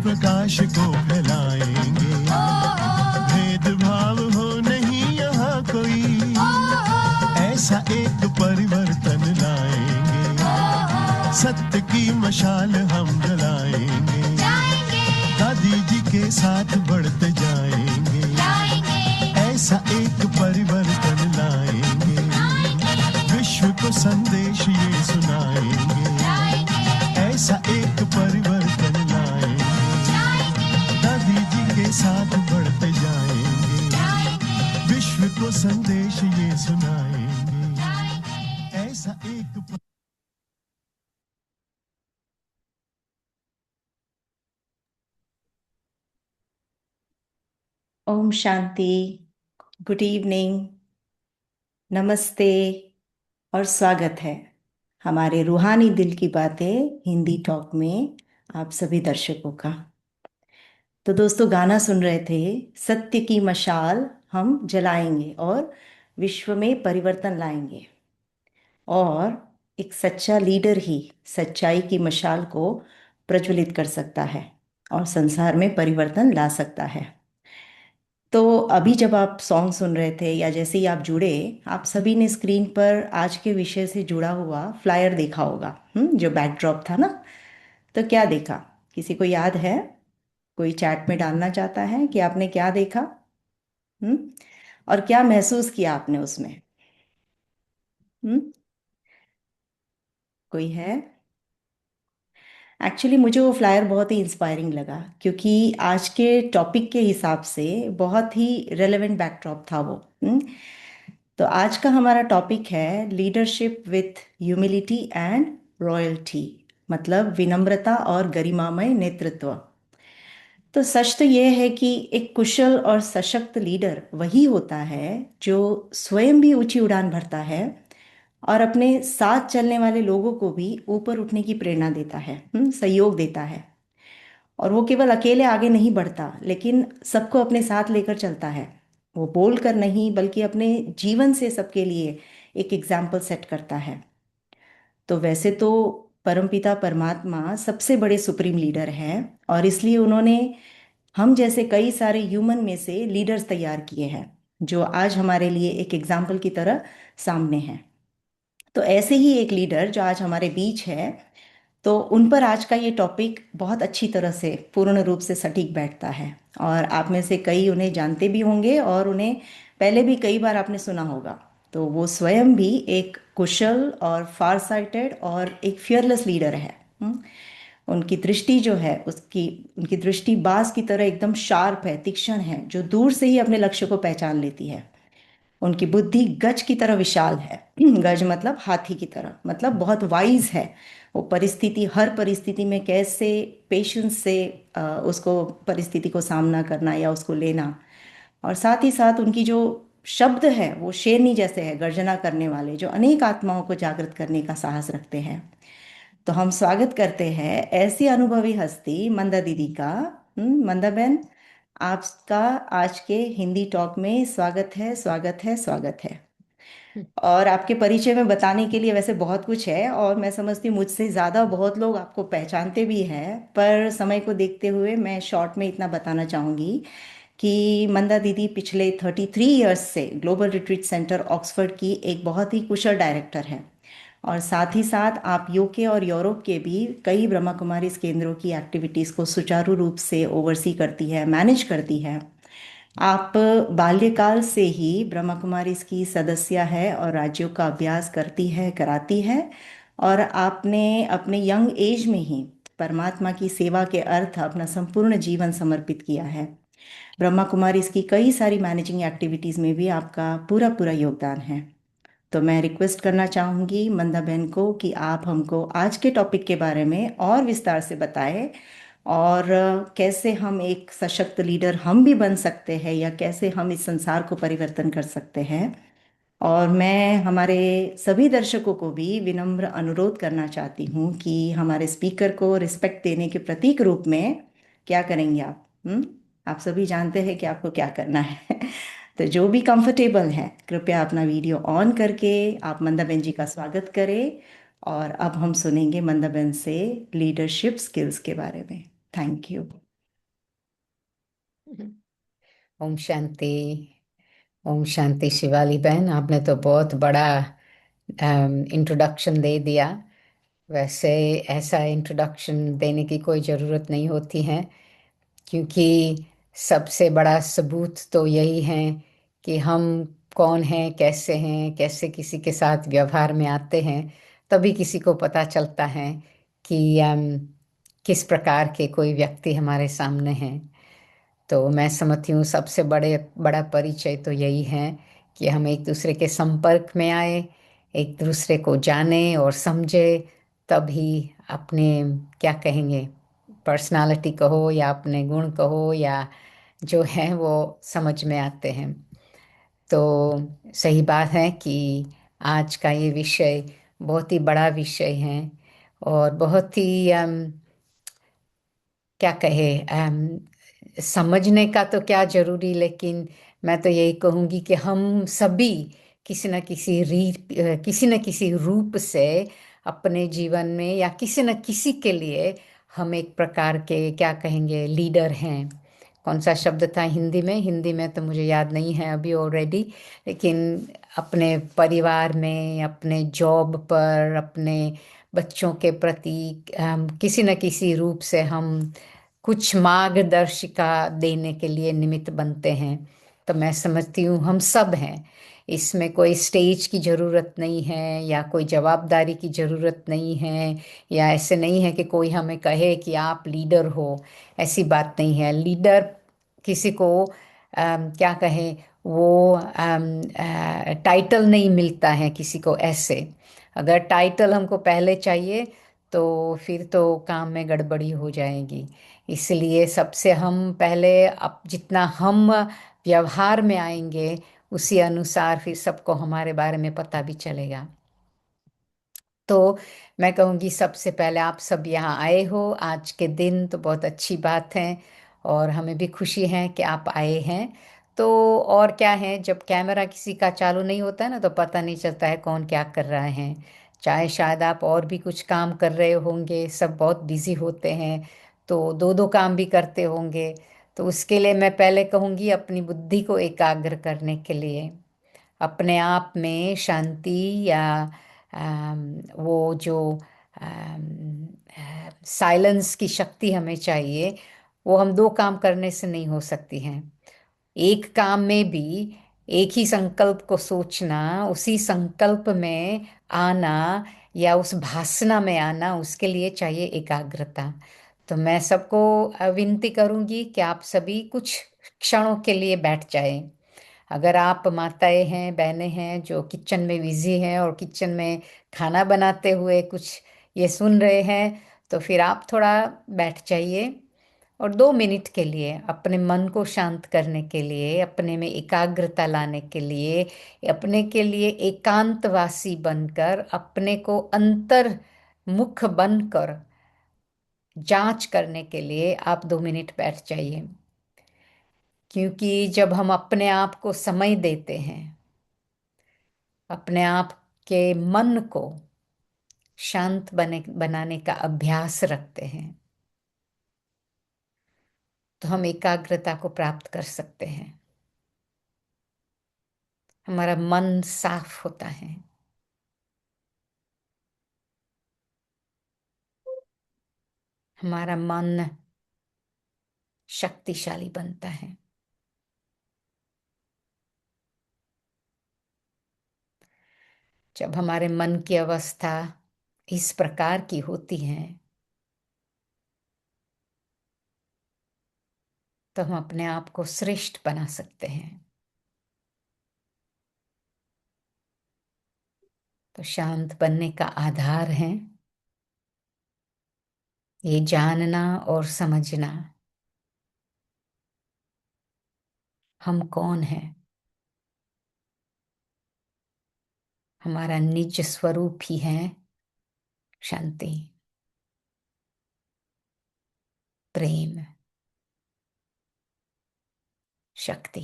प्रकाश को फैलाएंगे। भेदभाव हो नहीं यहाँ कोई, ऐसा एक परिवर्तन लाएंगे। सत्य की मशाल हम जलाएंगे, दादी जी के साथ बढ़ते जाएंगे। ऐसा एक परिवर्तन लाएंगे, विश्व को संदेश ये सुनाएंगे। ऐसा एक परिवर्तन लाएंगे, दादी जी के साथ बढ़ते जाएंगे। विश्व को संदेश ये सुनाएंगे। ऐसा एक ओम शांति। गुड इवनिंग, नमस्ते और स्वागत है हमारे रूहानी दिल की बातें हिंदी टॉक में आप सभी दर्शकों का। तो दोस्तों, गाना सुन रहे थे, सत्य की मशाल हम जलाएंगे और विश्व में परिवर्तन लाएंगे। और एक सच्चा लीडर ही सच्चाई की मशाल को प्रज्वलित कर सकता है और संसार में परिवर्तन ला सकता है। तो अभी जब आप सॉन्ग सुन रहे थे या जैसे ही आप जुड़े, आप सभी ने स्क्रीन पर आज के विषय से जुड़ा हुआ फ्लायर देखा होगा, जो बैकड्रॉप था ना। तो क्या देखा, किसी को याद है? कोई चैट में डालना चाहता है कि आपने क्या देखा? हम्म और क्या महसूस किया आपने उसमें? हम्म कोई है? एक्चुअली मुझे वो फ्लायर बहुत ही इंस्पायरिंग लगा, क्योंकि आज के टॉपिक के हिसाब से बहुत ही रेलेवेंट बैकड्रॉप था वो। तो आज का हमारा टॉपिक है leadership with humility and royalty, मतलब विनम्रता और गरिमामय नेतृत्व। तो सच तो यह है कि एक कुशल और सशक्त लीडर वही होता है जो स्वयं भी ऊंची उड़ान भरता है और अपने साथ चलने वाले लोगों को भी ऊपर उठने की प्रेरणा देता है, सहयोग देता है। और वो केवल अकेले आगे नहीं बढ़ता, लेकिन सबको अपने साथ लेकर चलता है। वो बोल कर नहीं, बल्कि अपने जीवन से सबके लिए एक एग्जाम्पल सेट करता है। तो वैसे तो परमपिता परमात्मा सबसे बड़े सुप्रीम लीडर हैं, और इसलिए उन्होंने हम जैसे कई सारे ह्यूमन में से लीडर्स तैयार किए हैं, जो आज हमारे लिए एक एग्जाम्पल की तरह सामने हैं। तो ऐसे ही एक लीडर जो आज हमारे बीच है, तो उन पर आज का ये टॉपिक बहुत अच्छी तरह से पूर्ण रूप से सटीक बैठता है। और आप में से कई उन्हें जानते भी होंगे और उन्हें पहले भी कई बार आपने सुना होगा। तो वो स्वयं भी एक कुशल और फार साइटेड और एक फियरलेस लीडर है। उनकी दृष्टि जो है, उसकी उनकी दृष्टि बाज की तरह एकदम शार्प है, तीक्ष्ण है, जो दूर से ही अपने लक्ष्य को पहचान लेती है। उनकी बुद्धि गज की तरह विशाल है। गज मतलब हाथी की तरह, मतलब बहुत वाइज है। वो हर परिस्थिति में कैसे पेशेंस से उसको परिस्थिति को सामना करना या उसको लेना। और साथ ही साथ उनकी जो शब्द है वो शेरनी जैसे है, गर्जना करने वाले, जो अनेक आत्माओं को जागृत करने का साहस रखते हैं। तो हम स्वागत करते हैं ऐसी अनुभवी हस्ती मंदा दीदी का। मंदा बहन, आपका आज के हिंदी टॉक में स्वागत है, स्वागत है, स्वागत है। और आपके परिचय में बताने के लिए वैसे बहुत कुछ है, और मैं समझती हूँ मुझसे ज़्यादा बहुत लोग आपको पहचानते भी हैं, पर समय को देखते हुए मैं शॉर्ट में इतना बताना चाहूँगी कि मंदा दीदी पिछले 33 ईयर्स से ग्लोबल रिट्रीट सेंटर ऑक्सफोर्ड की एक बहुत ही कुशल डायरेक्टर हैं। और साथ ही साथ आप यूके और यूरोप के भी कई ब्रह्मा कुमारी केंद्रों की एक्टिविटीज़ को सुचारू रूप से ओवरसी करती है, मैनेज करती है। आप बाल्यकाल से ही ब्रह्मा कुमारीज की सदस्य है और राज्यों का अभ्यास करती है, कराती है। और आपने अपने यंग एज में ही परमात्मा की सेवा के अर्थ अपना संपूर्ण जीवन समर्पित किया है। ब्रह्मा कुमारीज की कई सारी मैनेजिंग एक्टिविटीज़ में भी आपका पूरा पूरा योगदान है। तो मैं रिक्वेस्ट करना चाहूँगी मंदा बहन को कि आप हमको आज के टॉपिक के बारे में और विस्तार से बताएं, और कैसे हम एक सशक्त लीडर हम भी बन सकते हैं, या कैसे हम इस संसार को परिवर्तन कर सकते हैं। और मैं हमारे सभी दर्शकों को भी विनम्र अनुरोध करना चाहती हूँ कि हमारे स्पीकर को रिस्पेक्ट देने के प्रतीक रूप में क्या करेंगे आप? आप सभी जानते हैं कि आपको क्या करना है। तो जो भी कंफर्टेबल है, कृपया अपना वीडियो ऑन करके आप मंदा बहन जी का स्वागत करें। और अब हम सुनेंगे मंदा बहन से लीडरशिप स्किल्स के बारे में। Thank you. ओम शांति। ओम शांति शिवाली बहन, आपने तो बहुत बड़ा इंट्रोडक्शन दे दिया। वैसे ऐसा इंट्रोडक्शन देने की कोई ज़रूरत नहीं होती है, क्योंकि सबसे बड़ा सबूत तो यही है कि हम कौन हैं, कैसे किसी के साथ व्यवहार में आते हैं। तभी किसी को पता चलता है कि किस प्रकार के कोई व्यक्ति हमारे सामने हैं। तो मैं समझती हूँ सबसे बड़ा परिचय तो यही है कि हम एक दूसरे के संपर्क में आए, एक दूसरे को जाने और समझे, तभी अपने, क्या कहेंगे, पर्सनालिटी कहो या अपने गुण कहो या जो है वो समझ में आते हैं। तो सही बात है कि आज का ये विषय बहुत ही बड़ा विषय है और बहुत ही क्या कहे, समझने का तो क्या जरूरी, लेकिन मैं तो यही कहूँगी कि हम सभी किसी न किसी रूप से अपने जीवन में या किसी न किसी के लिए हम एक प्रकार के, क्या कहेंगे, लीडर हैं। कौन सा शब्द था हिंदी में तो मुझे याद नहीं है अभी ऑलरेडी, लेकिन अपने परिवार में, अपने जॉब पर, अपने बच्चों के प्रति किसी न किसी रूप से हम कुछ मार्गदर्शिका देने के लिए निमित्त बनते हैं। तो मैं समझती हूँ हम सब हैं। इसमें कोई स्टेज की ज़रूरत नहीं है या कोई जवाबदारी की ज़रूरत नहीं है, या ऐसे नहीं है कि कोई हमें कहे कि आप लीडर हो। ऐसी बात नहीं है। लीडर किसी को क्या कहें, वो टाइटल नहीं मिलता है किसी को ऐसे। अगर टाइटल हमको पहले चाहिए तो फिर तो काम में गड़बड़ी हो जाएगी। इसलिए सबसे हम पहले, अब जितना हम व्यवहार में आएंगे उसी अनुसार फिर सबको हमारे बारे में पता भी चलेगा। तो मैं कहूँगी सबसे पहले आप सब यहाँ आए हो आज के दिन, तो बहुत अच्छी बात है और हमें भी खुशी है कि आप आए हैं। तो और क्या है, जब कैमरा किसी का चालू नहीं होता है ना, तो पता नहीं चलता है कौन क्या कर रहा है। चाहे शायद आप और भी कुछ काम कर रहे होंगे, सब बहुत बिजी होते हैं, तो दो दो काम भी करते होंगे। तो उसके लिए मैं पहले कहूँगी अपनी बुद्धि को एकाग्र करने के लिए, अपने आप में शांति या वो जो साइलेंस की शक्ति हमें चाहिए, वो हम दो काम करने से नहीं हो सकती हैं। एक काम में भी एक ही संकल्प को सोचना, उसी संकल्प में आना या उस भासना में आना, उसके लिए चाहिए एकाग्रता। तो मैं सबको विनती करूंगी कि आप सभी कुछ क्षणों के लिए बैठ जाएं। अगर आप माताएं हैं, बहनें हैं जो किचन में बिजी हैं और किचन में खाना बनाते हुए कुछ ये सुन रहे हैं, तो फिर आप थोड़ा बैठ जाइए और 2 मिनट के लिए अपने मन को शांत करने के लिए, अपने में एकाग्रता लाने के लिए, अपने के लिए एकांतवासी बनकर, अपने को अंतर मुख बनकर जांच करने के लिए आप 2 मिनट बैठ जाइए। क्योंकि जब हम अपने आप को समय देते हैं, अपने आप के मन को शांत बनाने का अभ्यास रखते हैं, तो हम एकाग्रता को प्राप्त कर सकते हैं। हमारा मन साफ होता है, हमारा मन शक्तिशाली बनता है। जब हमारे मन की अवस्था इस प्रकार की होती है, तो हम अपने आप को श्रेष्ठ बना सकते हैं। तो शांत बनने का आधार है ये जानना और समझना, हम कौन हैं। हमारा निज स्वरूप ही है शांति, प्रेम, शक्ति।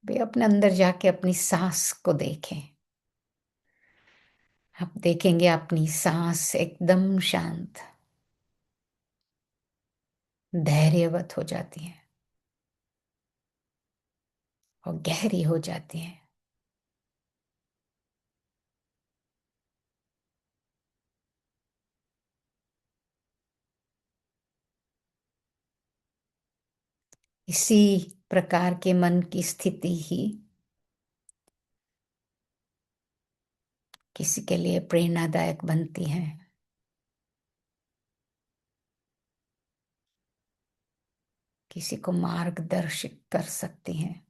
वे अपने अंदर जाके अपनी सांस को देखें। आप देखेंगे अपनी सांस एकदम शांत, धैर्यवत हो जाती है और गहरी हो जाती है। इसी प्रकार के मन की स्थिति ही किसी के लिए प्रेरणादायक बनती है। किसी को मार्गदर्शित कर सकती हैं।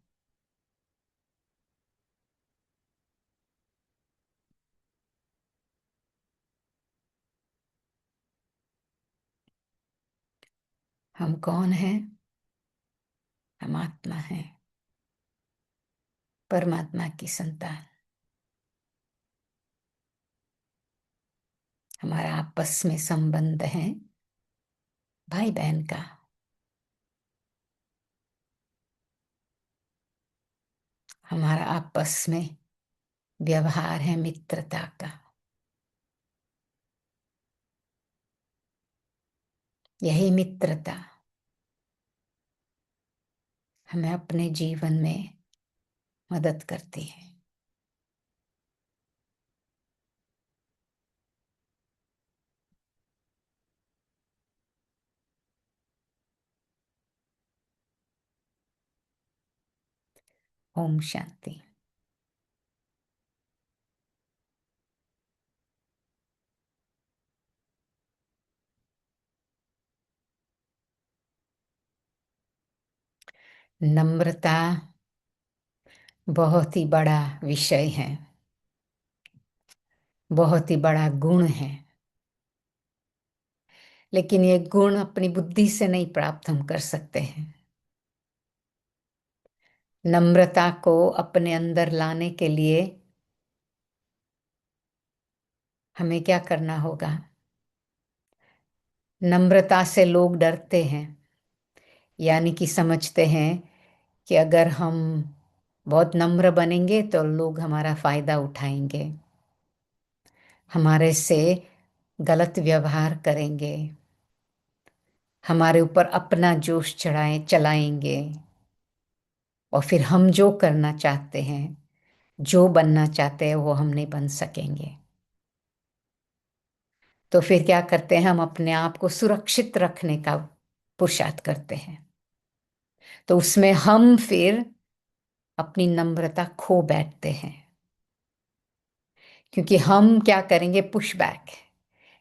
हम कौन हैं? हम आत्मा हैं, परमात्मा की संतान। हमारा आपस में संबंध है भाई बहन का। हमारा आपस में व्यवहार है मित्रता का। यही मित्रता हमें अपने जीवन में मदद करती है। ओम शांति। नम्रता बहुत ही बड़ा विषय है, बहुत ही बड़ा गुण है। लेकिन ये गुण अपनी बुद्धि से नहीं प्राप्त हम कर सकते हैं। नम्रता को अपने अंदर लाने के लिए हमें क्या करना होगा? नम्रता से लोग डरते हैं, यानी कि समझते हैं कि अगर हम बहुत नम्र बनेंगे तो लोग हमारा फायदा उठाएंगे, हमारे से गलत व्यवहार करेंगे, हमारे ऊपर अपना जोश चलाएंगे, और फिर हम जो करना चाहते हैं, जो बनना चाहते हैं, वो हम नहीं बन सकेंगे। तो फिर क्या करते हैं? हम अपने आप को सुरक्षित रखने का पुरुषार्थ करते हैं। तो उसमें हम फिर अपनी नम्रता खो बैठते हैं, क्योंकि हम क्या करेंगे? पुश बैक,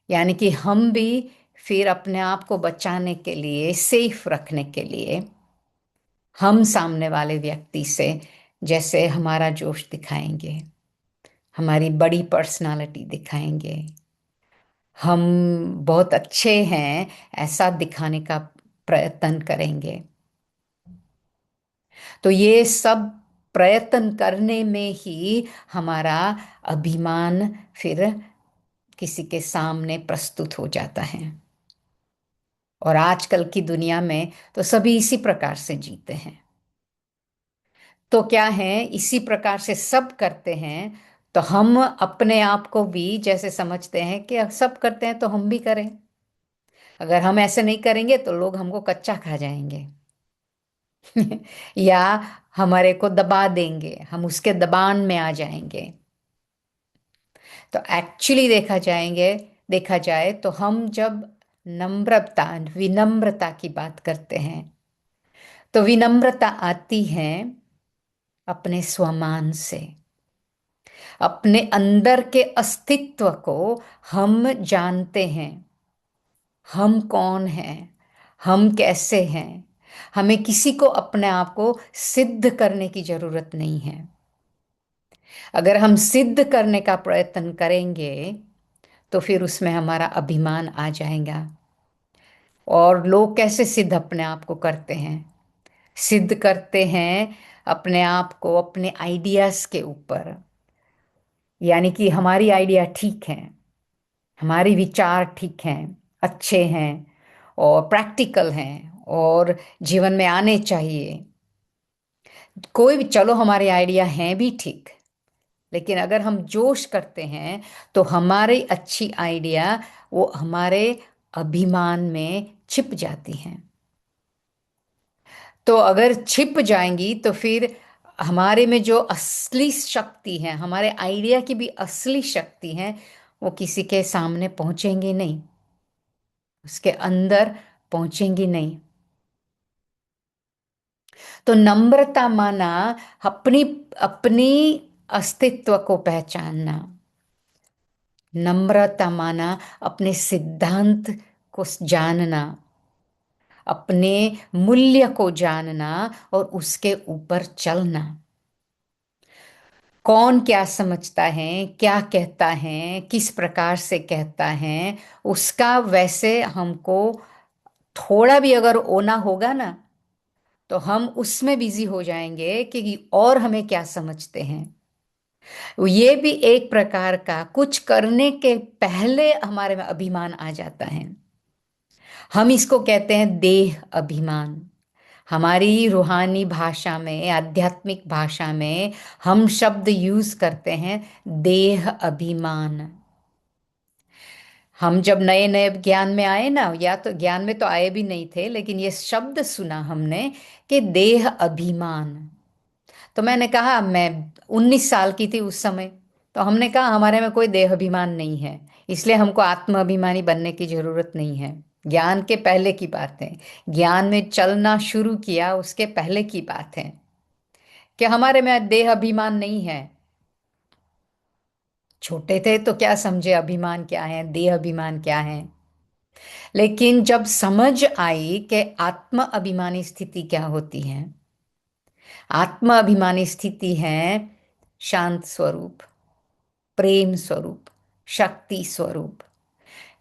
यानी कि हम भी फिर अपने आप को बचाने के लिए, सेफ रखने के लिए, हम सामने वाले व्यक्ति से जैसे हमारा जोश दिखाएंगे, हमारी बड़ी पर्सनालिटी दिखाएंगे, हम बहुत अच्छे हैं ऐसा दिखाने का प्रयत्न करेंगे। तो ये सब प्रयत्न करने में ही हमारा अभिमान फिर किसी के सामने प्रस्तुत हो जाता है। और आजकल की दुनिया में तो सभी इसी प्रकार से जीते हैं। तो क्या है, इसी प्रकार से सब करते हैं, तो हम अपने आप को भी जैसे समझते हैं कि अब सब करते हैं तो हम भी करें। अगर हम ऐसे नहीं करेंगे तो लोग हमको कच्चा खा जाएंगे या हमारे को दबा देंगे, हम उसके दबान में आ जाएंगे। तो एक्चुअली देखा जाए तो हम जब नम्रता, विनम्रता की बात करते हैं, तो विनम्रता आती है अपने स्वमान से। अपने अंदर के अस्तित्व को हम जानते हैं, हम कौन हैं, हम कैसे हैं। हमें किसी को अपने आप को सिद्ध करने की जरूरत नहीं है। अगर हम सिद्ध करने का प्रयत्न करेंगे तो फिर उसमें हमारा अभिमान आ जाएगा। और लोग कैसे सिद्ध अपने आप को करते हैं? सिद्ध करते हैं अपने आप को अपने आइडियाज के ऊपर, यानी कि हमारी आइडिया ठीक है, हमारे विचार ठीक हैं, अच्छे हैं और प्रैक्टिकल हैं और जीवन में आने चाहिए। कोई भी, चलो हमारे आइडिया हैं भी ठीक, लेकिन अगर हम जोश करते हैं तो हमारी अच्छी आइडिया वो हमारे अभिमान में छिप जाती हैं। तो अगर छिप जाएंगी तो फिर हमारे में जो असली शक्ति है, हमारे आइडिया की भी असली शक्ति है, वो किसी के सामने पहुंचेंगी नहीं, उसके अंदर पहुंचेंगी नहीं। तो नम्रता माना अपनी अपनी अस्तित्व को पहचानना। नम्रता माना अपने सिद्धांत को जानना, अपने मूल्य को जानना और उसके ऊपर चलना। कौन क्या समझता है, क्या कहता है, किस प्रकार से कहता है, उसका वैसे हमको थोड़ा भी अगर ओना होगा ना, तो हम उसमें बिजी हो जाएंगे कि और हमें क्या समझते हैं। ये भी एक प्रकार का कुछ करने के पहले हमारे में अभिमान आ जाता है। हम इसको कहते हैं देह अभिमान। हमारी रूहानी भाषा में, आध्यात्मिक भाषा में हम शब्द यूज करते हैं देह अभिमान। हम जब नए नए ज्ञान में आए ना, या तो ज्ञान में तो आए भी नहीं थे, लेकिन ये शब्द सुना हमने कि देह अभिमान। तो मैंने कहा, मैं 19 साल की थी उस समय, तो हमने कहा हमारे में कोई देह अभिमान नहीं है, इसलिए हमको आत्म अभिमानी बनने की जरूरत नहीं है। ज्ञान के पहले की बात है, ज्ञान में चलना शुरू किया उसके पहले की बात है कि हमारे में देह अभिमान नहीं है। छोटे थे तो क्या समझे अभिमान क्या है, देह अभिमान क्या है। लेकिन जब समझ आई कि आत्म अभिमानी स्थिति क्या होती है, आत्म अभिमानी स्थिति है शांत स्वरूप, प्रेम स्वरूप, शक्ति स्वरूप।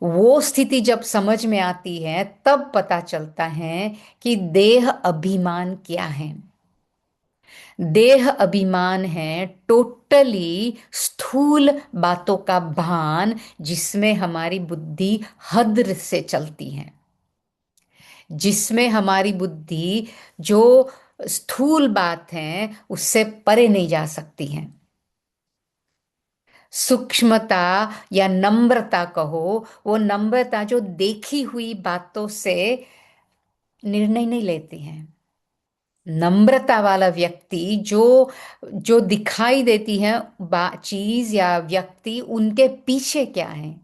वो स्थिति जब समझ में आती है तब पता चलता है कि देह अभिमान क्या है। देह अभिमान है टोटली स्थूल बातों का भान, जिसमें हमारी बुद्धि हद से चलती है, जिसमें हमारी बुद्धि जो स्थूल बात है उससे परे नहीं जा सकती है। सूक्ष्मता या नम्रता कहो, वो नम्रता जो देखी हुई बातों से निर्णय नहीं लेती है। नम्रता वाला व्यक्ति जो जो दिखाई देती है चीज या व्यक्ति, उनके पीछे क्या है,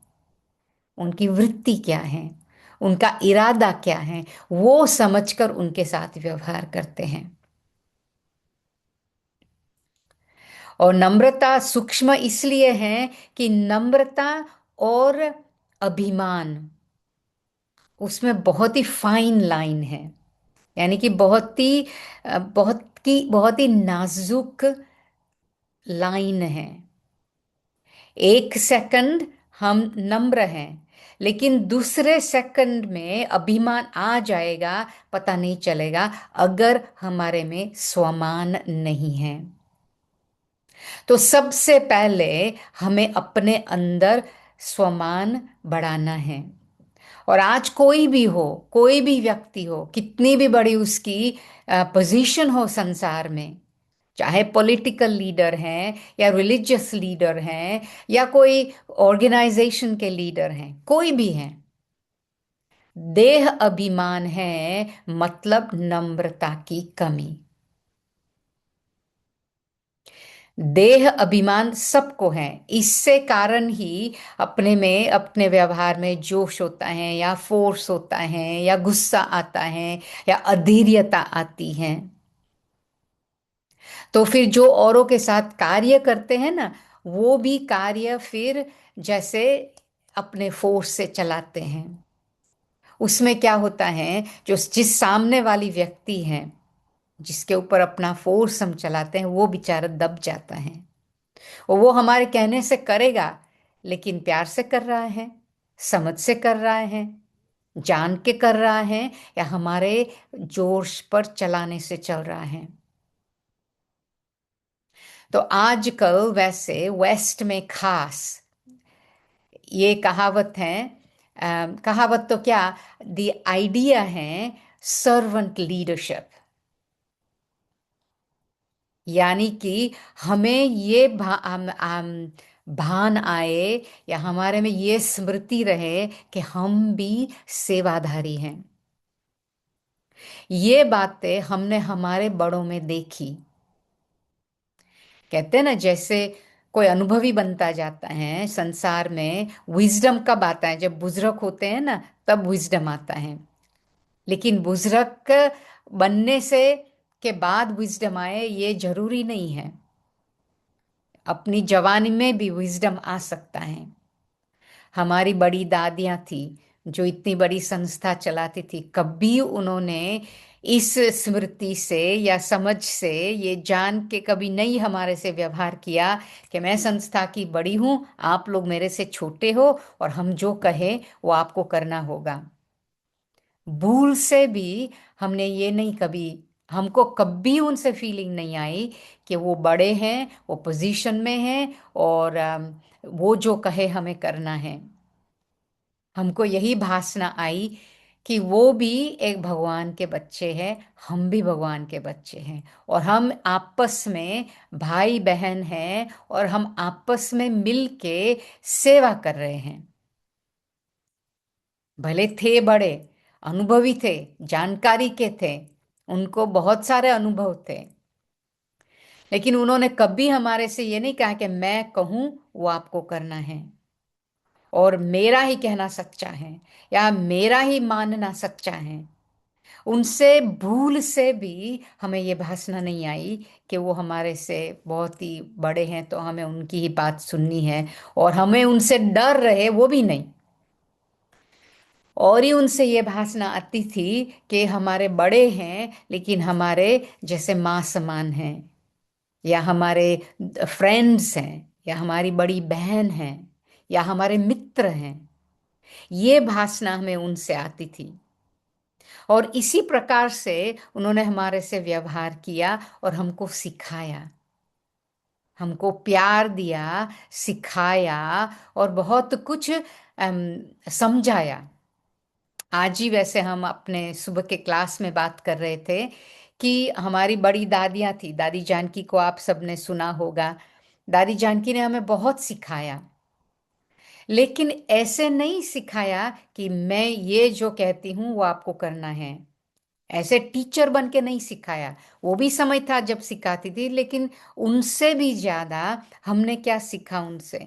उनकी वृत्ति क्या है, उनका इरादा क्या है, वो समझकर उनके साथ व्यवहार करते हैं। और नम्रता सूक्ष्म इसलिए है कि नम्रता और अभिमान, उसमें बहुत ही फाइन लाइन है, यानी कि बहुत ही नाजुक लाइन है। एक सेकंड हम नम्र हैं, लेकिन दूसरे सेकंड में अभिमान आ जाएगा, पता नहीं चलेगा अगर हमारे में स्वमान नहीं है। तो सबसे पहले हमें अपने अंदर स्वमान बढ़ाना है। और आज कोई भी हो, कोई भी व्यक्ति हो, कितनी भी बड़ी उसकी पोजीशन हो संसार में, चाहे पॉलिटिकल लीडर हैं या रिलीजियस लीडर हैं या कोई ऑर्गेनाइजेशन के लीडर हैं, कोई भी हैं, देह अभिमान है मतलब नम्रता की कमी। देह अभिमान सबको है, इससे कारण ही अपने में, अपने व्यवहार में जोश होता है या फोर्स होता है या गुस्सा आता है या अधीर्यता आती है। तो फिर जो औरों के साथ कार्य करते हैं ना, वो भी कार्य फिर जैसे अपने फोर्स से चलाते हैं। उसमें क्या होता है, जो जिस सामने वाली व्यक्ति है, जिसके ऊपर अपना फोर्स हम चलाते हैं, वो बेचारा दब जाता है। और वो हमारे कहने से करेगा, लेकिन प्यार से कर रहा है, समझ से कर रहा है, जान के कर रहा है, या हमारे जोश पर चलाने से चल रहा है। तो आजकल वैसे वेस्ट में खास ये कहावत है, कहावत तो क्या, द आइडिया है सर्वेंट लीडरशिप। यानी कि हमें ये भान आए या हमारे में ये स्मृति रहे कि हम भी सेवाधारी हैं। ये बातें हमने हमारे बड़ों में देखी। कहते हैं ना, जैसे कोई अनुभवी बनता जाता है संसार में, विजडम कब आता है? जब बुजुर्ग होते हैं ना, तब विजडम आता है। लेकिन बुजुर्ग बनने से के बाद विजडम आए, ये जरूरी नहीं है। अपनी जवानी में भी विजडम आ सकता है। हमारी बड़ी दादियां थी जो इतनी बड़ी संस्था चलाती थी, कभी उन्होंने इस स्मृति से या समझ से ये जान के कभी नहीं हमारे से व्यवहार किया कि मैं संस्था की बड़ी हूं, आप लोग मेरे से छोटे हो और हम जो कहें वो आपको करना होगा। भूल से भी हमने ये नहीं कभी, हमको कभी उनसे फीलिंग नहीं आई कि वो बड़े हैं, वो पोजीशन में हैं और वो जो कहे हमें करना है। हमको यही भासना आई कि वो भी एक भगवान के बच्चे हैं, हम भी भगवान के बच्चे हैं और हम आपस में भाई बहन हैं और हम आपस में मिल के सेवा कर रहे हैं। भले थे बड़े, अनुभवी थे, जानकारी के थे, उनको बहुत सारे अनुभव थे, लेकिन उन्होंने कभी हमारे से ये नहीं कहा कि मैं कहूँ वो आपको करना है और मेरा ही कहना सच्चा है या मेरा ही मानना सच्चा है। उनसे भूल से भी हमें ये भासना नहीं आई कि वो हमारे से बहुत ही बड़े हैं तो हमें उनकी ही बात सुननी है, और हमें उनसे डर रहे वो भी नहीं। और ही उनसे ये भासना आती थी कि हमारे बड़े हैं लेकिन हमारे जैसे माँ समान हैं, या हमारे फ्रेंड्स हैं, या हमारी बड़ी बहन हैं, या हमारे मित्र हैं। ये भासना हमें उनसे आती थी और इसी प्रकार से उन्होंने हमारे से व्यवहार किया और हमको सिखाया, हमको प्यार दिया, सिखाया और बहुत कुछ समझाया। आज ही वैसे हम अपने सुबह के क्लास में बात कर रहे थे कि हमारी बड़ी दादियाँ थी, दादी जानकी को आप सबने सुना होगा। दादी जानकी ने हमें बहुत सिखाया, लेकिन ऐसे नहीं सिखाया कि मैं ये जो कहती हूँ वो आपको करना है। ऐसे टीचर बन के नहीं सिखाया। वो भी समय था जब सिखाती थी, लेकिन उनसे भी ज्यादा हमने क्या सीखा उनसे?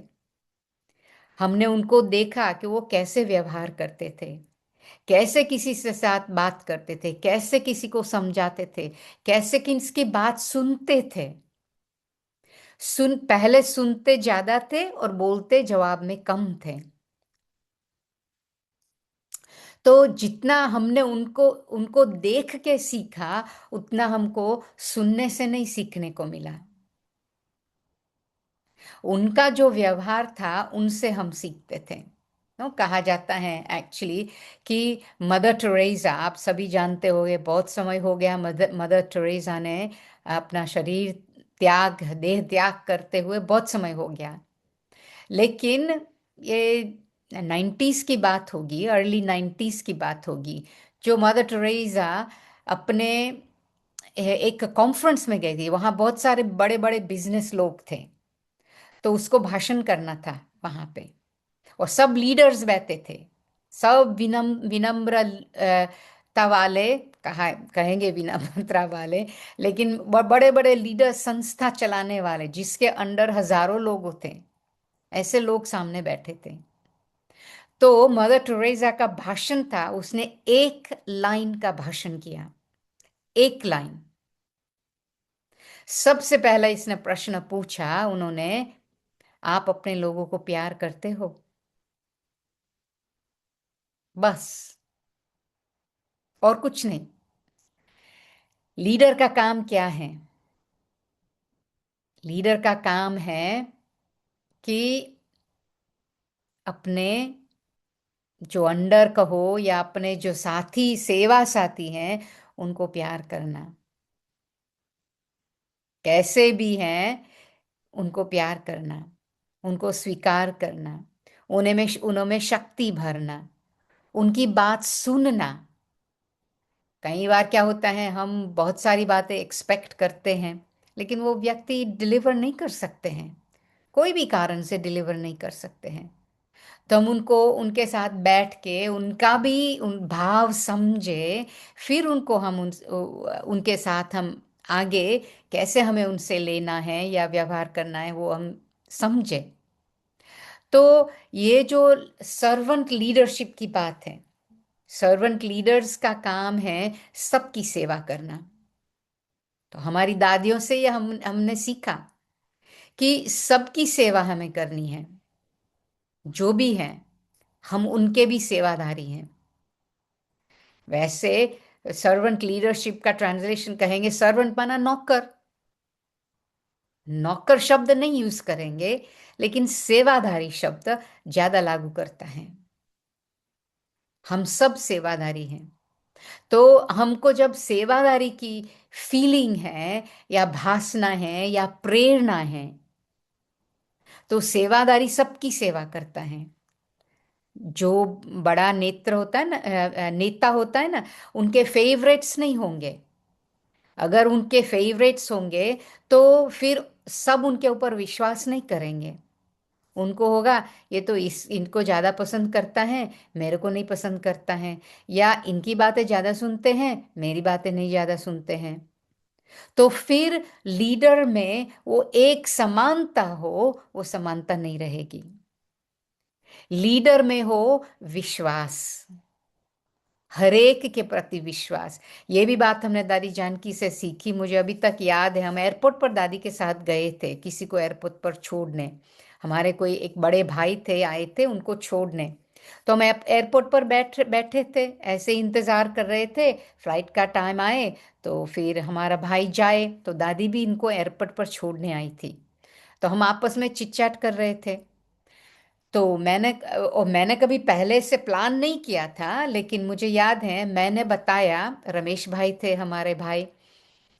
हमने उनको देखा कि वो कैसे व्यवहार करते थे, कैसे किसी से साथ बात करते थे, कैसे किसी को समझाते थे, कैसे किसकी बात सुनते थे। पहले सुनते ज्यादा थे और बोलते जवाब में कम थे। तो जितना हमने उनको उनको देख के सीखा, उतना हमको सुनने से नहीं सीखने को मिला। उनका जो व्यवहार था उनसे हम सीखते थे। कहा जाता है एक्चुअली कि मदर टेरेसा, आप सभी जानते होंगे, बहुत समय हो गया मदर टेरेसा ने अपना शरीर त्याग, देह त्याग करते हुए बहुत समय हो गया। लेकिन ये 90s की बात होगी, अर्ली 90s की बात होगी, जो मदर टेरेसा अपने एक कॉन्फ्रेंस में गई थी। वहाँ बहुत सारे बड़े बड़े बिजनेस लोग थे, तो उसको भाषण करना था वहाँ पे, और सब लीडर्स बैठे थे, सब विनम्रता वाले, कहेंगे विनम्रता वाले, लेकिन बड़े बड़े लीडर, संस्था चलाने वाले, जिसके अंडर हजारों लोग होते, ऐसे लोग सामने बैठे थे। तो मदर टेरेसा का भाषण था, उसने एक लाइन का भाषण किया, एक लाइन। सबसे पहले इसने प्रश्न पूछा उन्होंने, आप अपने लोगों को प्यार करते हो? बस, और कुछ नहीं। लीडर का काम क्या है? लीडर का काम है कि अपने जो अंडर कहो या अपने जो साथी, सेवा साथी हैं, उनको प्यार करना। कैसे भी हैं उनको प्यार करना, उनको स्वीकार करना, उनमें शक्ति भरना, उनकी बात सुनना। कई बार क्या होता है, हम बहुत सारी बातें एक्सपेक्ट करते हैं, लेकिन वो व्यक्ति डिलीवर नहीं कर सकते हैं, कोई भी कारण से डिलीवर नहीं कर सकते हैं। तो हम उनको उनके साथ बैठ के उनका भी उन भाव समझे, फिर उनको हम उनके साथ हम आगे कैसे हमें उनसे लेना है या व्यवहार करना है वो हम समझे। तो ये जो सर्वेंट लीडरशिप की बात है, सर्वेंट लीडर्स का काम है सबकी सेवा करना। तो हमारी दादियों से ये हमने सीखा कि सबकी सेवा हमें करनी है, जो भी है हम उनके भी सेवाधारी हैं। वैसे सर्वेंट लीडरशिप का ट्रांसलेशन कहेंगे, सर्वेंट माना नौकर, नौकर शब्द नहीं यूज करेंगे, लेकिन सेवाधारी शब्द ज्यादा लागू करता है। हम सब सेवाधारी हैं। तो हमको जब सेवादारी की फीलिंग है या भासना है या प्रेरणा है, तो सेवादारी सबकी सेवा करता है। जो बड़ा नेत्र होता है ना, नेता होता है ना, उनके फेवरेट्स नहीं होंगे। अगर उनके फेवरेट्स होंगे तो फिर सब उनके ऊपर विश्वास नहीं करेंगे। उनको होगा ये तो इनको ज़्यादा पसंद करता है, मेरे को नहीं पसंद करता है, या इनकी बातें ज़्यादा सुनते हैं, मेरी बातें नहीं ज़्यादा सुनते हैं। तो फिर लीडर में वो एक समानता हो, वो समानता नहीं रहेगी। लीडर में हो विश्वास, हरेक के प्रति विश्वास। ये भी बात हमने दादी जानकी से सीखी, मुझे अभी तक याद है। हम एयरपोर्ट पर दादी के साथ गए थे, किसी को एयरपोर्ट पर छोड़ने। हमारे कोई एक बड़े भाई थे, आए थे उनको छोड़ने। तो हम एयरपोर्ट पर बैठे थे, ऐसे ही इंतज़ार कर रहे थे फ्लाइट का टाइम आए। तो फिर हमारा भाई जाए तो दादी भी इनको एयरपोर्ट पर छोड़ने आई थी। तो हम आपस में चिट चैट कर रहे थे। तो मैंने कभी पहले से प्लान नहीं किया था, लेकिन मुझे याद है मैंने बताया, रमेश भाई थे हमारे भाई,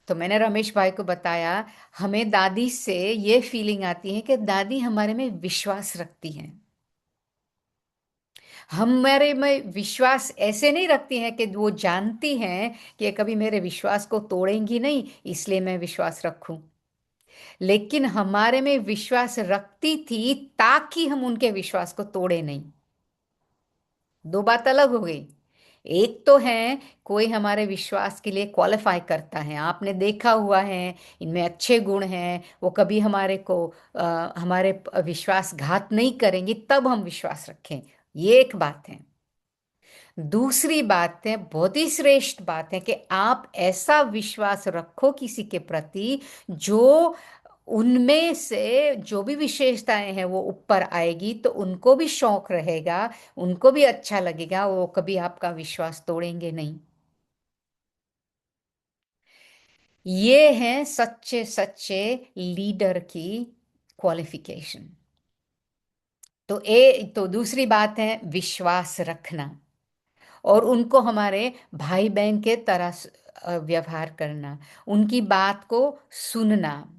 तो मैंने रमेश भाई को बताया हमें दादी से ये फीलिंग आती है कि दादी हमारे में विश्वास रखती हैं। हमारे में विश्वास ऐसे नहीं रखती हैं कि वो जानती हैं कि ये कभी मेरे विश्वास को तोड़ेंगी नहीं, इसलिए मैं विश्वास रखूं। लेकिन हमारे में विश्वास रखती थी ताकि हम उनके विश्वास को तोड़े नहीं। दो बात अलग हो गई। एक तो है कोई हमारे विश्वास के लिए क्वालिफाई करता है, आपने देखा हुआ है, इनमें अच्छे गुण हैं, वो कभी हमारे विश्वासघात नहीं करेंगे, तब हम विश्वास रखें। ये एक बात है। दूसरी बात है, बहुत ही श्रेष्ठ बात है, कि आप ऐसा विश्वास रखो किसी के प्रति जो उनमें से जो भी विशेषताएं हैं वो ऊपर आएगी, तो उनको भी शौक रहेगा, उनको भी अच्छा लगेगा, वो कभी आपका विश्वास तोड़ेंगे नहीं। ये हैं सच्चे सच्चे लीडर की क्वालिफिकेशन। तो दूसरी बात है विश्वास रखना, और उनको हमारे भाई बहन के तरह व्यवहार करना, उनकी बात को सुनना,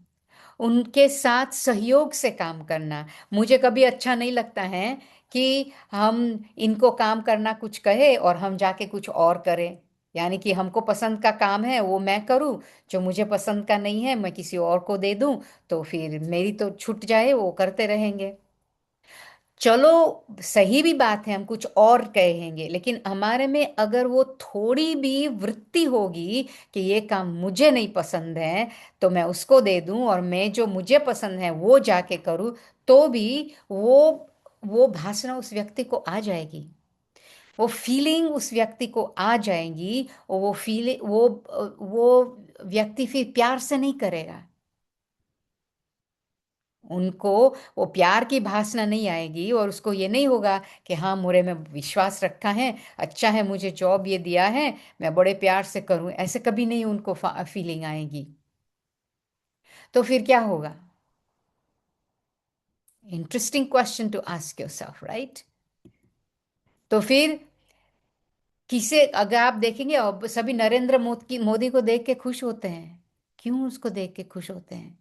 उनके साथ सहयोग से काम करना। मुझे कभी अच्छा नहीं लगता है कि हम इनको काम करना कुछ कहे और हम जाके कुछ और करें। यानी कि हमको पसंद का काम है वो मैं करूं, जो मुझे पसंद का नहीं है मैं किसी और को दे दूं, तो फिर मेरी तो छूट जाए, वो करते रहेंगे। चलो, सही भी बात है, हम कुछ और कहेंगे, लेकिन हमारे में अगर वो थोड़ी भी वृत्ति होगी कि ये काम मुझे नहीं पसंद है तो मैं उसको दे दूं, और मैं जो मुझे पसंद है वो जाके करूं, तो भी वो भावना उस व्यक्ति को आ जाएगी, वो फीलिंग उस व्यक्ति को आ जाएगी, और वो फीलिंग वो व्यक्ति फिर प्यार से नहीं करेगा। उनको वो प्यार की भावना नहीं आएगी, और उसको ये नहीं होगा कि हाँ मुझे में विश्वास रखा है, अच्छा है, मुझे जॉब ये दिया है, मैं बड़े प्यार से करूं, ऐसे कभी नहीं उनको फीलिंग आएगी। तो फिर क्या होगा? Interesting question to ask yourself, right? तो फिर किसे अगर आप देखेंगे, अब सभी नरेंद्र मोदी को देख के खुश होते हैं। क्यों उसको देख के खुश होते हैं?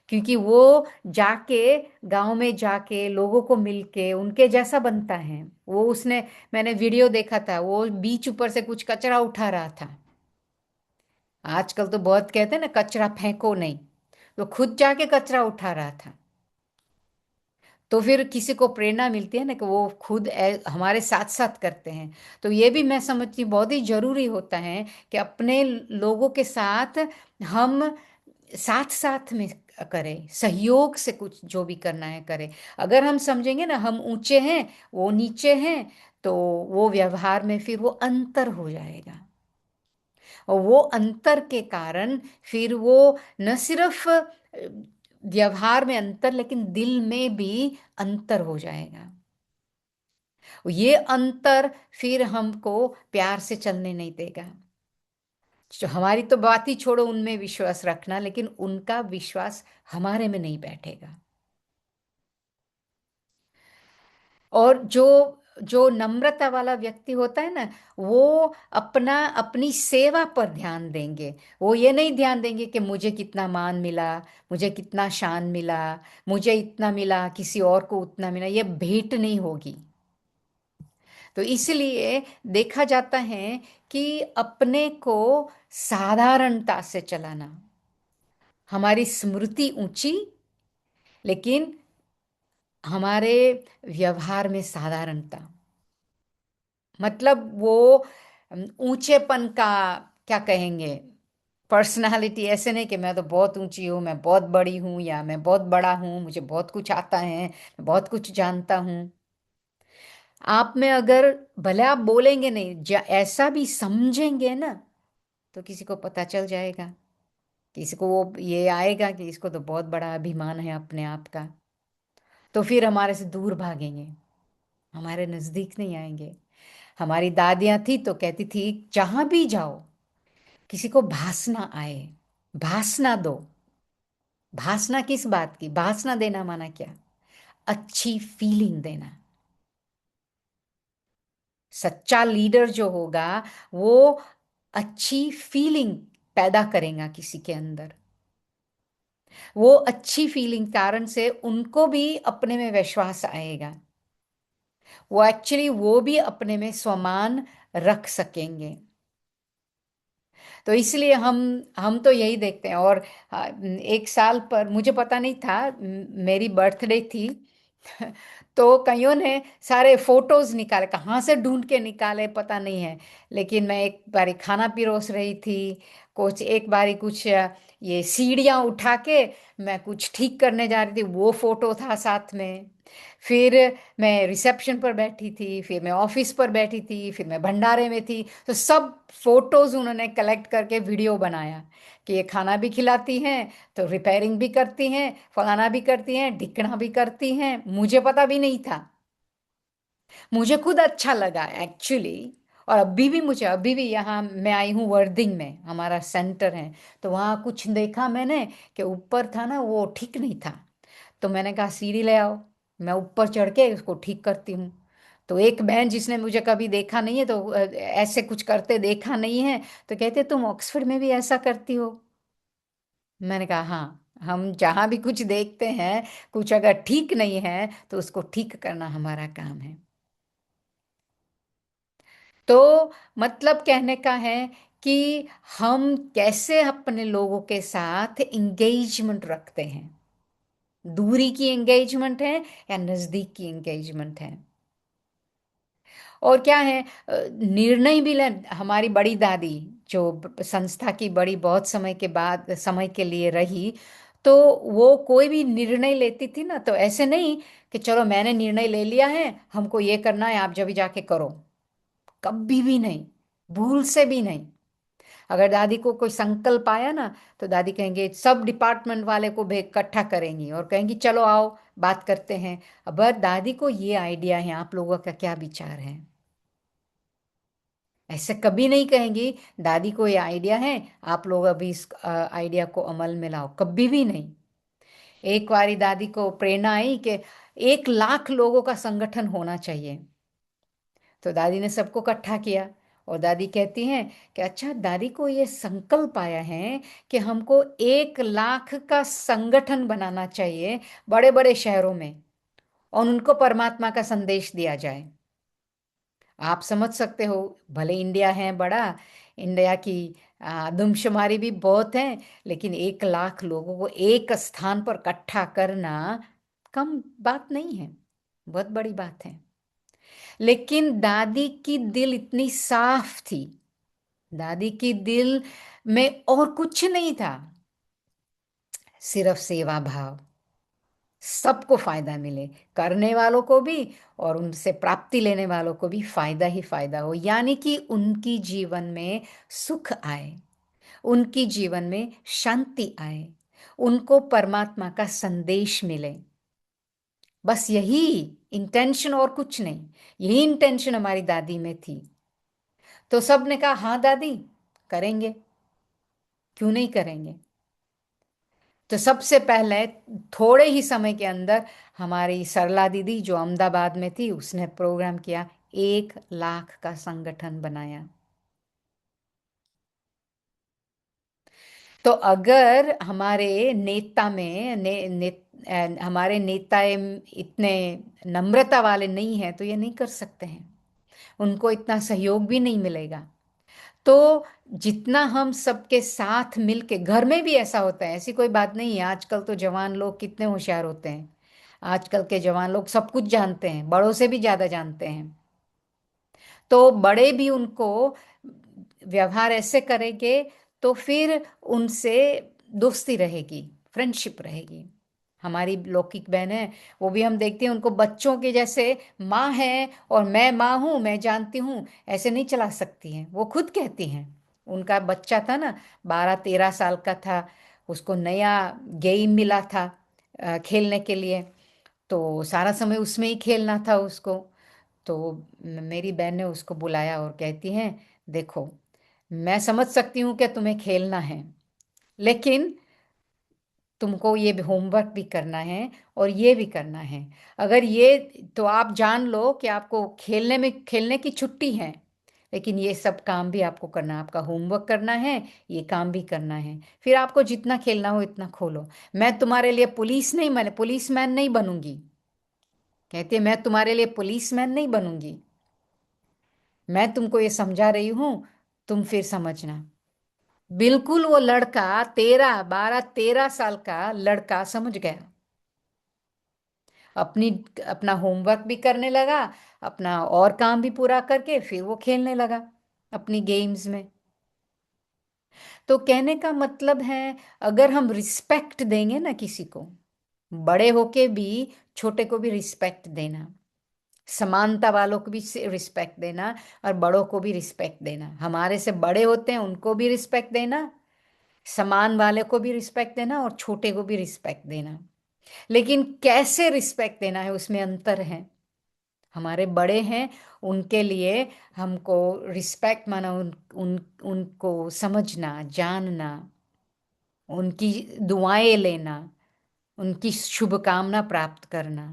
क्योंकि वो जाके गांव में जाके लोगों को मिलके उनके जैसा बनता है। वो उसने मैंने वीडियो देखा था, वो बीच ऊपर से कुछ कचरा उठा रहा था। आजकल तो बहुत कहते हैं ना कचरा फेंको नहीं, तो खुद जाके कचरा उठा रहा था। तो फिर किसी को प्रेरणा मिलती है ना कि वो खुद हमारे साथ साथ करते हैं। तो ये भी मैं समझती हूँ बहुत ही जरूरी होता है कि अपने लोगों के साथ हम साथ साथ में करें, सहयोग से कुछ जो भी करना है करें। अगर हम समझेंगे ना हम ऊंचे हैं वो नीचे हैं, तो वो व्यवहार में फिर वो अंतर हो जाएगा। और वो अंतर के कारण फिर वो न सिर्फ व्यवहार में अंतर, लेकिन दिल में भी अंतर हो जाएगा। ये अंतर फिर हमको प्यार से चलने नहीं देगा। जो हमारी तो बात ही छोड़ो उनमें विश्वास रखना, लेकिन उनका विश्वास हमारे में नहीं बैठेगा। और जो जो नम्रता वाला व्यक्ति होता है ना, वो अपनी सेवा पर ध्यान देंगे। वो ये नहीं ध्यान देंगे कि मुझे कितना मान मिला, मुझे कितना शान मिला, मुझे इतना मिला, किसी और को उतना मिला। ये भेंट नहीं होगी। तो इसलिए देखा जाता है कि अपने को साधारणता से चलाना, हमारी स्मृति ऊंची, लेकिन हमारे व्यवहार में साधारणता। मतलब वो ऊंचेपन का क्या कहेंगे, पर्सनालिटी। ऐसे नहीं कि मैं तो बहुत ऊंची हूँ, मैं बहुत बड़ी हूँ, या मैं बहुत बड़ा हूँ, मुझे बहुत कुछ आता है, मैं बहुत कुछ जानता हूँ। आप में अगर भले आप बोलेंगे नहीं, ऐसा भी समझेंगे ना, तो किसी को पता चल जाएगा। किसी को वो ये आएगा कि इसको तो बहुत बड़ा अभिमान है अपने आप का। तो फिर हमारे से दूर भागेंगे, हमारे नजदीक नहीं आएंगे। हमारी दादियां थी तो कहती थी जहां भी जाओ किसी को भासना आए, भासना दो। भासना किस बात की? भासना देना माना क्या? अच्छी फीलिंग देना। सच्चा लीडर जो होगा वो अच्छी फीलिंग पैदा करेगा किसी के अंदर। वो अच्छी फीलिंग कारण से उनको भी अपने में विश्वास आएगा। वो एक्चुअली वो भी अपने में स्वमान रख सकेंगे। तो इसलिए हम तो यही देखते हैं। और एक साल पर मुझे पता नहीं था, मेरी बर्थडे थी तो कईयों ने सारे फोटोज निकाले, कहाँ से ढूंढ के निकाले पता नहीं है। लेकिन मैं एक बारी खाना पिरोस रही थी, कुछ एक बारी कुछ ये सीढ़ियाँ उठा के मैं कुछ ठीक करने जा रही थी, वो फोटो था साथ में। फिर मैं रिसेप्शन पर बैठी थी, फिर मैं ऑफिस पर बैठी थी, फिर मैं भंडारे में थी। तो सब फोटोज उन्होंने कलेक्ट करके वीडियो बनाया कि ये खाना भी खिलाती हैं, तो रिपेयरिंग भी करती हैं, फलाना भी करती हैं, ढिकना भी करती हैं। मुझे पता भी नहीं था, मुझे खुद अच्छा लगा एक्चुअली। और अभी भी यहाँ मैं आई हूँ वर्धिंग में, हमारा सेंटर है। तो वहाँ कुछ देखा मैंने कि ऊपर था ना वो ठीक नहीं था। तो मैंने कहा सीढ़ी ले आओ, मैं ऊपर चढ़ के उसको ठीक करती हूँ। तो एक बहन जिसने मुझे कभी देखा नहीं है, तो ऐसे कुछ करते देखा नहीं है, तो कहते तुम ऑक्सफोर्ड में भी ऐसा करती हो? मैंने कहा हाँ, हम जहाँ भी कुछ देखते हैं, कुछ अगर ठीक नहीं है तो उसको ठीक करना हमारा काम है। तो मतलब कहने का है कि हम कैसे अपने लोगों के साथ इंगेजमेंट रखते हैं। दूरी की एंगेजमेंट है या नजदीक की एंगेजमेंट है। और क्या है, निर्णय भी ले। हमारी बड़ी दादी जो संस्था की बड़ी बहुत समय के बाद समय के लिए रही, तो वो कोई भी निर्णय लेती थी ना, तो ऐसे नहीं कि चलो मैंने निर्णय ले लिया है, हमको ये करना है, आप जब भी जाके करो। कभी भी नहीं, भूल से भी नहीं। अगर दादी को कोई संकल्प आया ना, तो दादी कहेंगे सब डिपार्टमेंट वाले को इकट्ठा करेंगी और कहेंगी चलो आओ बात करते हैं। अब दादी को ये आइडिया है, आप लोगों का क्या विचार है? ऐसे कभी नहीं कहेंगी दादी को ये आइडिया है, आप लोग अभी इस आइडिया को अमल में लाओ। कभी भी नहीं। एक बारी दादी को प्रेरणा आई कि 1 लाख लोगों का संगठन होना चाहिए। तो दादी ने सबको इकट्ठा किया। और दादी कहती हैं कि अच्छा, दादी को ये संकल्प आया है कि हमको 1 लाख का संगठन बनाना चाहिए बड़े बड़े शहरों में, और उनको परमात्मा का संदेश दिया जाए। आप समझ सकते हो, भले इंडिया है बड़ा, इंडिया की आदमशुमारी भी बहुत है, लेकिन 1 लाख लोगों को एक स्थान पर इकट्ठा करना कम बात नहीं है, बहुत बड़ी बात है। लेकिन दादी की दिल इतनी साफ थी, दादी की दिल में और कुछ नहीं था, सिर्फ सेवा भाव, सबको फायदा मिले, करने वालों को भी और उनसे प्राप्ति लेने वालों को भी फायदा ही फायदा हो, यानी कि उनकी जीवन में सुख आए, उनकी जीवन में शांति आए, उनको परमात्मा का संदेश मिले। बस यही इंटेंशन और कुछ नहीं, यही इंटेंशन हमारी दादी में थी। तो सबने कहा हाँ दादी करेंगे, क्यों नहीं करेंगे। तो सबसे पहले थोड़े ही समय के अंदर हमारी सरला दीदी जो अहमदाबाद में थी, उसने प्रोग्राम किया, 1 लाख का संगठन बनाया। तो अगर हमारे नेता में हमारे नेता इतने नम्रता वाले नहीं हैं तो ये नहीं कर सकते हैं, उनको इतना सहयोग भी नहीं मिलेगा। तो जितना हम सबके साथ मिलके, घर में भी ऐसा होता है, ऐसी कोई बात नहीं है। आजकल तो जवान लोग कितने होशियार होते हैं, आजकल के जवान लोग सब कुछ जानते हैं, बड़ों से भी ज़्यादा जानते हैं। तो बड़े भी उनको व्यवहार ऐसे करेंगे तो फिर उनसे दोस्ती रहेगी, फ्रेंडशिप रहेगी। हमारी लौकिक बहन है, वो भी हम देखते हैं, उनको बच्चों के जैसे माँ है और मैं माँ हूँ, मैं जानती हूँ, ऐसे नहीं चला सकती हैं। वो खुद कहती हैं, उनका बच्चा था ना, 12-13 साल का था, उसको नया गेम मिला था खेलने के लिए, तो सारा समय उसमें ही खेलना था उसको। तो मेरी बहन ने उसको बुलाया और कहती हैं, देखो मैं समझ सकती हूँ कि तुम्हें खेलना है, लेकिन तुमको ये भी होमवर्क भी करना है और ये भी करना है। अगर ये, तो आप जान लो कि आपको खेलने की छुट्टी है, लेकिन ये सब काम भी आपको करना है, आपका होमवर्क करना है, ये काम भी करना है। फिर आपको जितना खेलना हो इतना खोलो। मैं तुम्हारे लिए पुलिसमैन नहीं बनूंगी, कहती है, मैं तुम्हारे लिए पुलिसमैन नहीं बनूंगी, मैं तुमको ये समझा रही हूं, तुम फिर समझना। बिल्कुल वो लड़का, 12-13 साल का लड़का समझ गया, अपनी अपना होमवर्क भी करने लगा, अपना और काम भी पूरा करके फिर वो खेलने लगा अपनी गेम्स में। तो कहने का मतलब है, अगर हम रिस्पेक्ट देंगे ना किसी को, बड़े होके भी छोटे को भी रिस्पेक्ट देना, समानता वालों को भी रिस्पेक्ट देना और बड़ों को भी रिस्पेक्ट देना, हमारे से बड़े होते हैं उनको भी रिस्पेक्ट देना, समान वाले को भी रिस्पेक्ट देना और छोटे को भी रिस्पेक्ट देना। लेकिन कैसे रिस्पेक्ट देना है उसमें अंतर है। हमारे बड़े हैं, उनके लिए हमको रिस्पेक्ट माना, उनको समझना, जानना, उनकी दुआएं लेना, उनकी शुभकामना प्राप्त करना,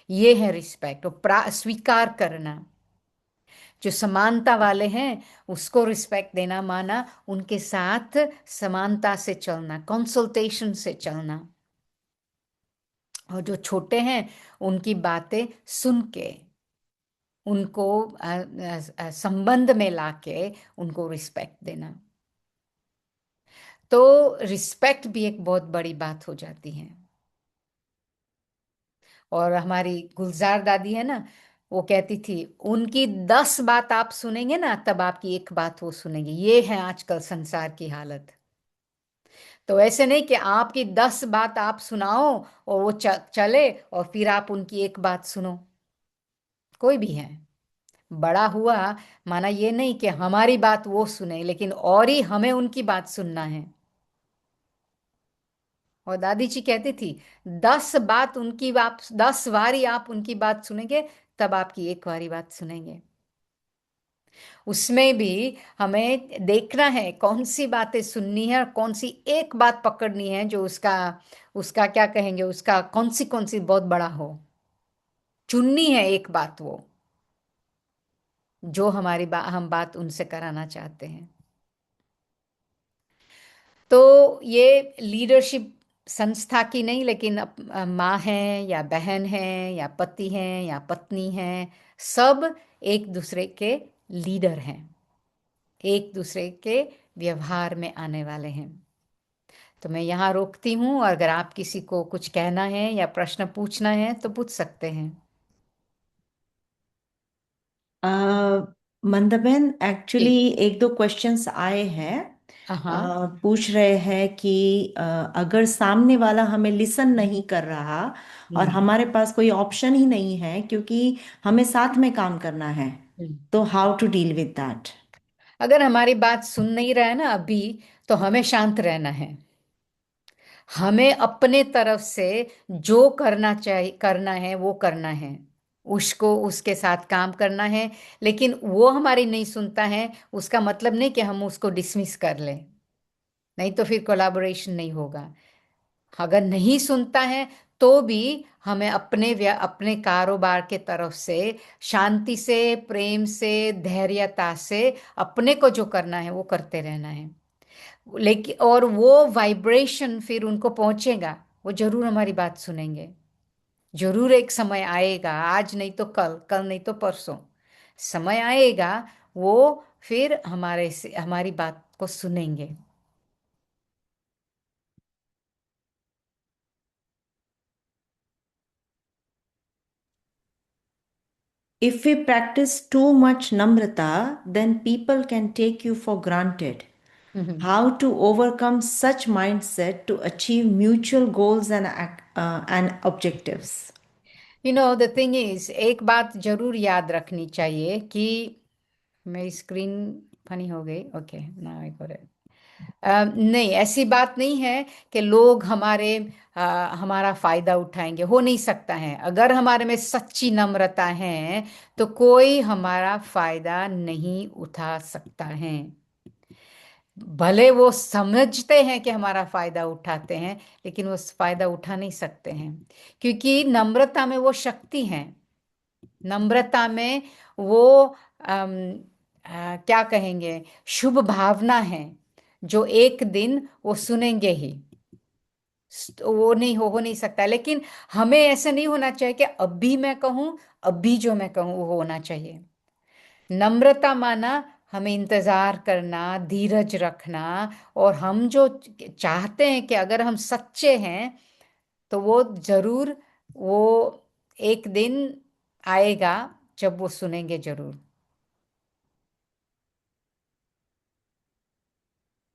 ये है रिस्पेक्ट। और स्वीकार करना, जो समानता वाले हैं उसको रिस्पेक्ट देना माना उनके साथ समानता से चलना, कंसल्टेशन से चलना, और जो छोटे हैं उनकी बातें सुन के, उनको संबंध में लाके उनको रिस्पेक्ट देना। तो रिस्पेक्ट भी एक बहुत बड़ी बात हो जाती है। और हमारी गुलजार दादी है ना, वो कहती थी, उनकी 10 बात आप सुनेंगे ना, तब आपकी एक बात वो सुनेंगे। ये है आजकल संसार की हालत। तो ऐसे नहीं कि आपकी 10 बात आप सुनाओ और वो चले और फिर आप उनकी एक बात सुनो। कोई भी है बड़ा हुआ माना ये नहीं कि हमारी बात वो सुने, लेकिन और ही हमें उनकी बात सुनना है। और दादी जी कहती थी, 10 बात उनकी, आप 10 बारी आप उनकी बात सुनेंगे तब आपकी एक बारी बात सुनेंगे। उसमें भी हमें देखना है कौन सी बातें सुननी है और कौन सी एक बात पकड़नी है जो उसका उसका क्या कहेंगे, उसका कौन सी बहुत बड़ा हो। चुननी है एक बात वो, जो हम बात उनसे कराना चाहते हैं। तो ये लीडरशिप संस्था की नहीं, लेकिन माँ है या बहन है या पति है या पत्नी है, सब एक दूसरे के लीडर हैं। एक दूसरे के व्यवहार में आने वाले हैं। तो मैं यहाँ रोकती हूँ, और अगर आप किसी को कुछ कहना है या प्रश्न पूछना है तो पूछ सकते हैं। मंदबेन, जी। एक्चुअली एक दो क्वेश्चंस आए हैं। हाँ। पूछ रहे हैं कि अगर सामने वाला हमें लिसन नहीं कर रहा और हम्म। हमारे पास कोई ऑप्शन ही नहीं है, क्योंकि हमें साथ में काम करना है, हम्म। तो how to deal with that? अगर हमारी बात सुन नहीं रहा है ना अभी, तो हमें शांत रहना है। हमें अपने तरफ से जो करना चाहिए, करना है वो करना है, उसको उसके साथ काम करना है। लेकिन वो हमारी नहीं सुनता है, उसका मतलब नहीं कि हम उसको डिसमिस कर लें। नहीं तो फिर कोलैबोरेशन नहीं होगा। अगर नहीं सुनता है तो भी हमें अपने कारोबार के तरफ से शांति से, प्रेम से, धैर्यता से अपने को जो करना है वो करते रहना है। लेकिन और वो वाइब्रेशन फिर उनको पहुंचेगा, वो जरूर हमारी बात सुनेंगे। जरूर एक समय आएगा, आज नहीं तो कल, कल नहीं तो परसों, समय आएगा, वो फिर हमारे से हमारी बात को सुनेंगे। If we practice too much namrata, then people can take you for granted. How to overcome such mindset to achieve mutual goals and objectives? The thing is, एक बात जरूर याद रखनी चाहिए कि मेरी स्क्रीन फनी हो गई। ओके, ना आई गॉट इट। नहीं, ऐसी बात नहीं है कि लोग हमारा फायदा उठाएंगे, हो नहीं सकता है। अगर हमारे में सच्ची नम्रता है तो कोई हमारा फायदा नहीं उठा सकता है। भले वो समझते हैं कि हमारा फायदा उठाते हैं, लेकिन वो फायदा उठा नहीं सकते हैं, क्योंकि नम्रता में वो शक्ति है। नम्रता में वो क्या कहेंगे, शुभ भावना है, जो एक दिन वो सुनेंगे ही। तो वो नहीं हो नहीं सकता। लेकिन हमें ऐसा नहीं होना चाहिए कि अभी मैं कहूँ, अभी जो मैं कहूँ वो होना चाहिए। नम्रता माना हमें इंतजार करना, धीरज रखना, और हम जो चाहते हैं कि अगर हम सच्चे हैं तो वो जरूर, वो एक दिन आएगा जब वो सुनेंगे जरूर।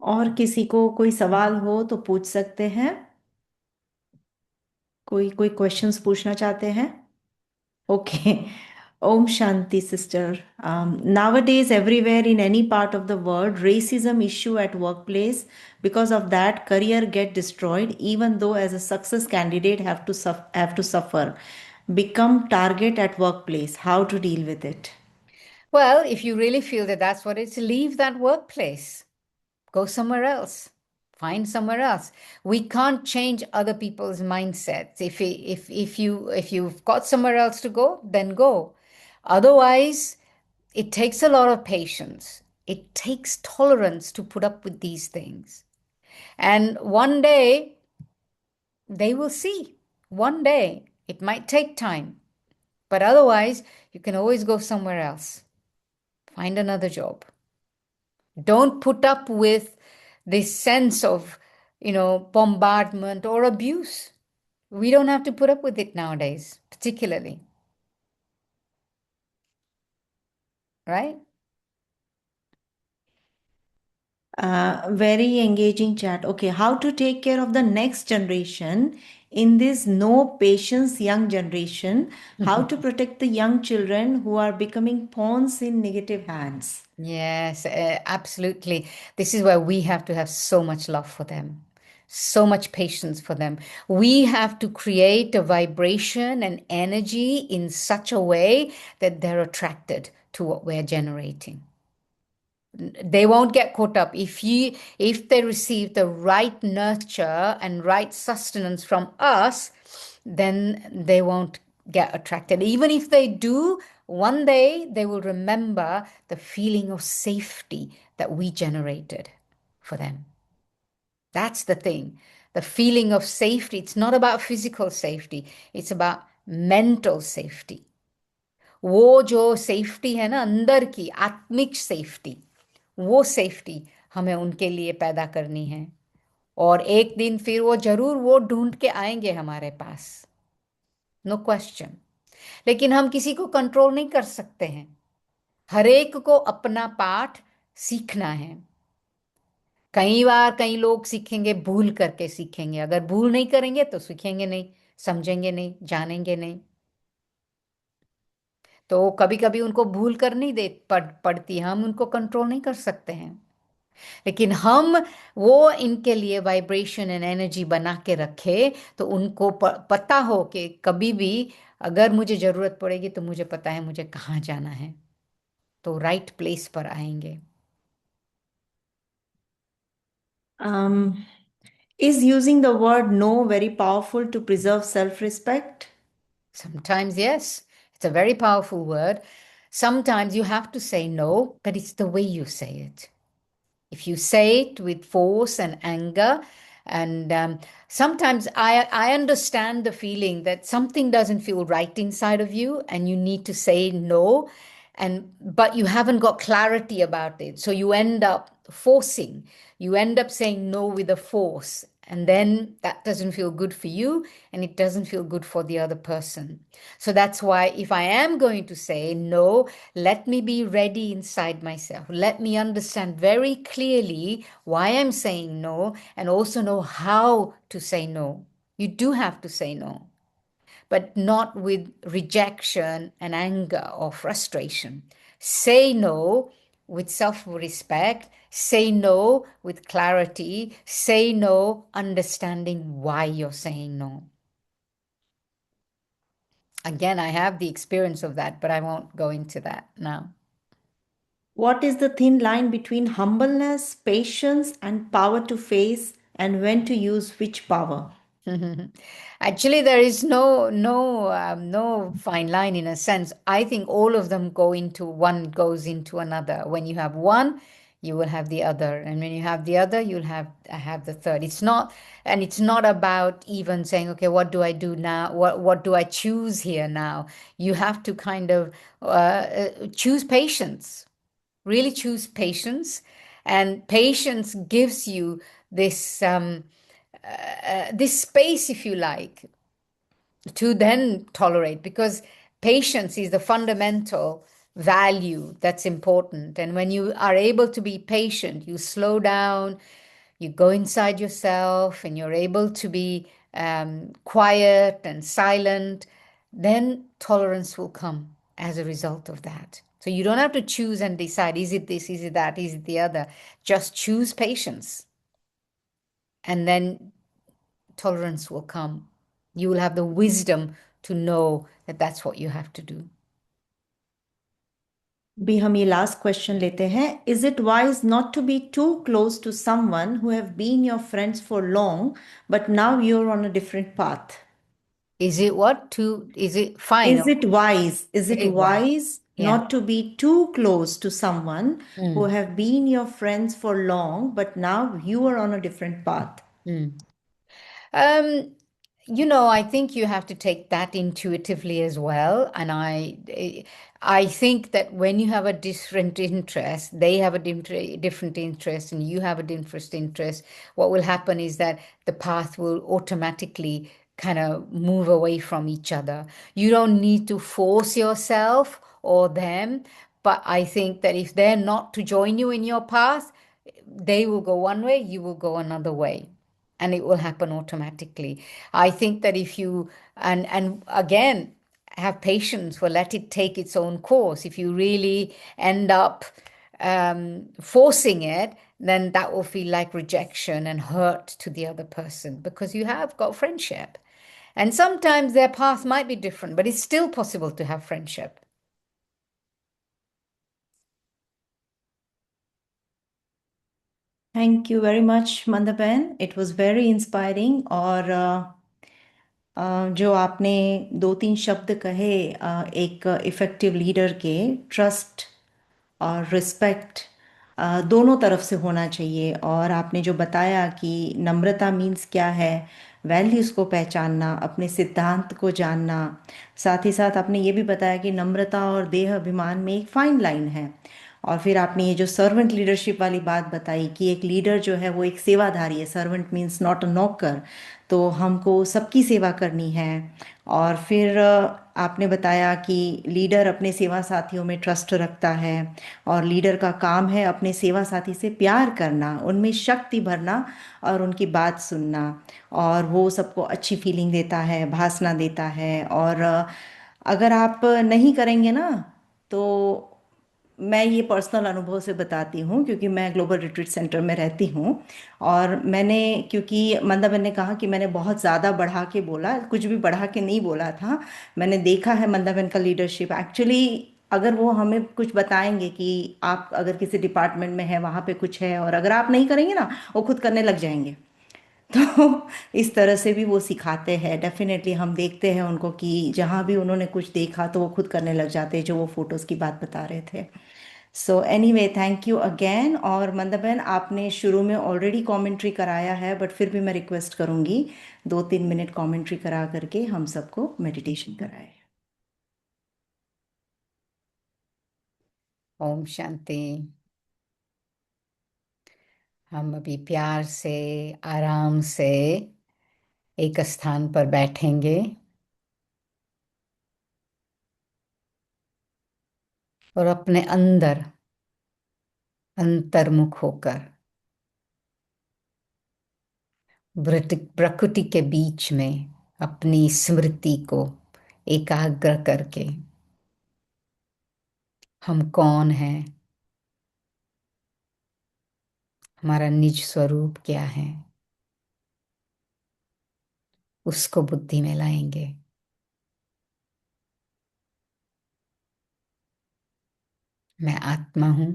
और किसी को कोई सवाल हो तो पूछ सकते हैं। कोई कोई क्वेश्चंस पूछना चाहते हैं? Okay. Om Shanti, sister. Nowadays, everywhere in any part of the world, racism issue at workplace. Because of that, career get destroyed. Even though as a success candidate have to suffer, become target at workplace. How to deal with it? Well, if you really feel that that's what it's, leave that workplace. Go somewhere else. Find somewhere else. We can't change other people's mindsets. If you've got somewhere else to go, then go. Otherwise, it takes a lot of patience. It takes tolerance to put up with these things. And one day they will see. One day. It might take time. But otherwise, you can always go somewhere else. Find another job. Don't put up with this sense of, bombardment or abuse. We don't have to put up with it nowadays, particularly, right? Very engaging chat. Okay, how to take care of the next generation in this no patience young generation? How to protect the young children who are becoming pawns in negative hands? Yes, absolutely. This is where we have to have so much love for them, so much patience for them. We have to create a vibration and energy in such a way that they're attracted to what we're generating. They won't get caught up if they receive the right nurture and right sustenance from us, then they won't get attracted. Even if they do, one day they will remember the feeling of safety that we generated for them. That's the thing. The feeling of safety. It's not about physical safety, it's about mental safety. वो जो safety है ना, अंदर की आत्मिक safety, वो safety हमें उनके लिए पैदा करनी है। और एक दिन फिर वो जरूर वो ढूंढ के आएंगे हमारे पास, नो क्वेश्चन। लेकिन हम किसी को कंट्रोल नहीं कर सकते हैं। हर एक को अपना पाठ सीखना है। कई बार कई लोग सीखेंगे भूल करके सीखेंगे, अगर भूल नहीं करेंगे तो सीखेंगे नहीं, समझेंगे नहीं, जानेंगे नहीं। तो कभी कभी उनको भूल कर नहीं पड़ती, हम उनको कंट्रोल नहीं कर सकते हैं। लेकिन हम वो इनके लिए वाइब्रेशन एंड एनर्जी बना के रखे, तो उनको पता हो कि कभी भी अगर मुझे जरूरत पड़ेगी तो मुझे पता है मुझे कहाँ जाना है, तो राइट प्लेस पर आएंगे। Um, is using the word no very powerful to preserve self-respect? Sometimes, yes, it's a very powerful word. Sometimes you have to say no, but it's the way you say it. If you say it with force and anger, and sometimes I understand the feeling that something doesn't feel right inside of you and you need to say no, but you haven't got clarity about it, so you end up forcing, you end up saying no with a force, and then that doesn't feel good for you and it doesn't feel good for the other person. So that's why if I am going to say no, let me be ready inside myself. Let me understand very clearly why I'm saying no and also know how to say no. You do have to say no, but not with rejection and anger or frustration. Say no with self respect. Say no with clarity. Say no understanding why you're saying no. Again, I have the experience of that, but I won't go into that now. What is the thin line between humbleness, patience, and power to face, and when to use which power? Actually, there is no fine line in a sense. I think all of them go into one, goes into another. When you have one, you will have the other, and when you have the other, you'll have the third. It's not about even saying, okay, what do I do now? What do I choose here now? You have to kind of choose patience. Really choose patience, and patience gives you this. This space, if you like, to then tolerate, because patience is the fundamental value that's important. And when you are able to be patient, you slow down, you go inside yourself, and you're able to be quiet and silent, then tolerance will come as a result of that. So you don't have to choose and decide, is it this, is it that, is it the other? Just choose patience, and then tolerance will come. You will have the wisdom to know that that's what you have to do. भी हम ये last question लेते हैं. Is it wise not to be too close to someone who have been your friends for long but now you are on a different path? Is it what to, is it fine? Is it Why? wise Yeah. not to be too close to someone who Mm. have been your friends for long but now you are on a different path? Mm. I think you have to take that intuitively as well. And I think that when you have a different interest, they have a different interest, and you have a different interest, what will happen is that the path will automatically kind of move away from each other. You don't need to force yourself or them, but I think that if they're not to join you in your path, they will go one way, you will go another way, and it will happen automatically. I think that if you, and again, have patience, for let it take its own course. If you really end up forcing it, then that will feel like rejection and hurt to the other person, because you have got friendship. And sometimes their path might be different, but it's still possible to have friendship. Thank you very much, Mandaben. It was very inspiring. और जो आपने दो तीन शब्द कहे एक effective leader के, trust और रिस्पेक्ट दोनों तरफ से होना चाहिए. और आपने जो बताया कि नम्रता मीन्स क्या है, वैल्यूज़ को पहचानना, अपने सिद्धांत को जानना, साथ ही साथ आपने ये भी बताया कि नम्रता और देह अभिमान में एक फाइन लाइन है. और फिर आपने ये जो सर्वेंट लीडरशिप वाली बात बताई कि एक लीडर जो है वो एक सेवाधारी है, सर्वेंट मीन्स नॉट अ नौकर, तो हमको सबकी सेवा करनी है। और फिर आपने बताया कि लीडर अपने सेवा साथियों में ट्रस्ट रखता है, और लीडर का काम है अपने सेवा साथी से प्यार करना, उनमें शक्ति भरना और उनकी बात सुनना, और वो सबको अच्छी फीलिंग देता है, भासना देता है। और अगर आप नहीं करेंगे ना, तो मैं ये पर्सनल अनुभव से बताती हूँ, क्योंकि मैं ग्लोबल रिट्रीट सेंटर में रहती हूँ। और मैंने, क्योंकि मंदाबेन ने कहा कि मैंने बहुत ज़्यादा बढ़ा के बोला, कुछ भी बढ़ा के नहीं बोला था। मैंने देखा है मंदाबेन का लीडरशिप एक्चुअली, अगर वो हमें कुछ बताएंगे कि आप अगर किसी डिपार्टमेंट में है, वहाँ पे कुछ है, और अगर आप नहीं करेंगे ना, वो खुद करने लग जाएंगे। तो इस तरह से भी वो सिखाते हैं। डेफिनेटली हम देखते हैं उनको कि जहाँ भी उन्होंने कुछ देखा तो वो खुद करने लग जाते हैं, जो वो फोटोज़ की बात बता रहे थे। So anyway, thank you again. और मंदा बहन, आपने शुरू में ऑलरेडी कमेंट्री कराया है, बट फिर भी मैं रिक्वेस्ट करूंगी 2-3 मिनट कमेंट्री करा करके हम सबको मेडिटेशन कराए। ओम शांति। हम अभी प्यार से, आराम से एक स्थान पर बैठेंगे और अपने अंदर अंतर्मुख होकर प्रकृति के बीच में अपनी स्मृति को एकाग्र करके हम कौन हैं, हमारा निज स्वरूप क्या है, उसको बुद्धि में लाएंगे। मैं आत्मा हूं,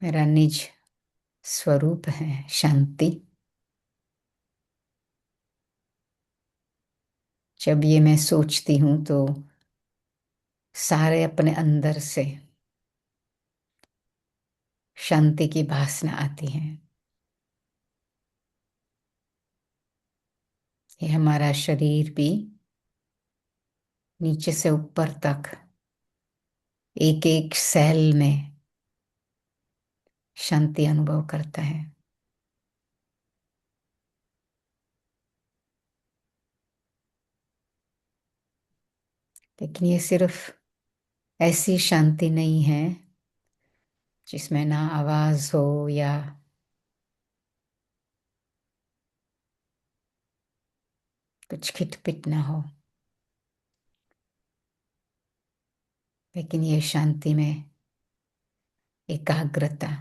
मेरा निज स्वरूप है शांति। जब ये मैं सोचती हूं तो सारे अपने अंदर से शांति की भासना आती है। ये हमारा शरीर भी नीचे से ऊपर तक एक एक सेल में शांति अनुभव करता है। लेकिन ये सिर्फ ऐसी शांति नहीं है जिसमें ना आवाज हो या कुछ खिटपिट ना हो, लेकिन ये शांति में एकाग्रता,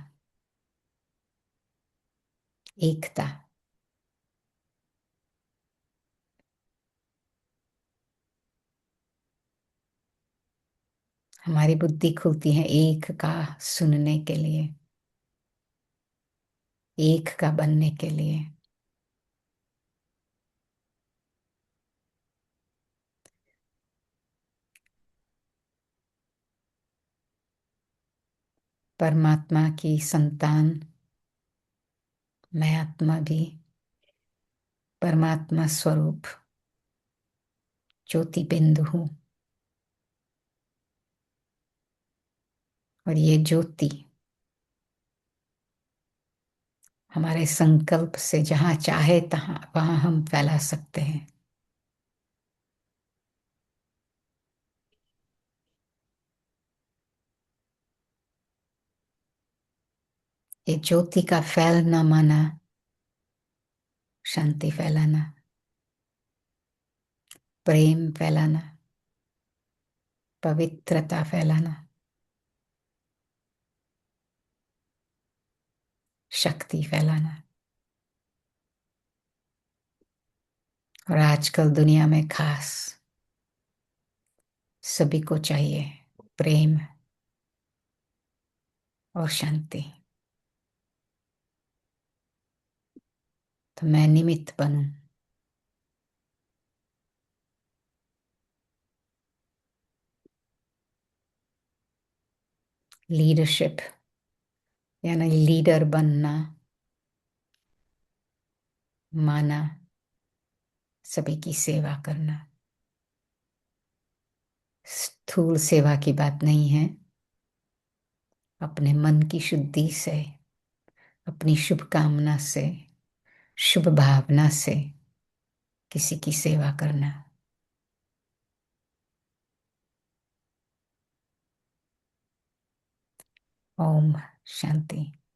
एकता, हमारी बुद्धि खुलती है एक का सुनने के लिए, एक का बनने के लिए। परमात्मा की संतान मैं आत्मा भी परमात्मा स्वरूप ज्योति बिंदु हूं, और ये ज्योति हमारे संकल्प से जहां चाहे तहां वहां हम फैला सकते हैं। ये ज्योति का फैलना माना शांति फैलाना, प्रेम फैलाना, पवित्रता फैलाना, शक्ति फैलाना। और आजकल दुनिया में खास सभी को चाहिए प्रेम और शांति। तो मैं निमित्त बनूं, लीडरशिप यानी लीडर बनना माना सभी की सेवा करना, स्थूल सेवा की बात नहीं है। अपने मन की शुद्धि से, अपनी शुभकामना से, शुभ भावना से किसी की सेवा करना। ओम शांति।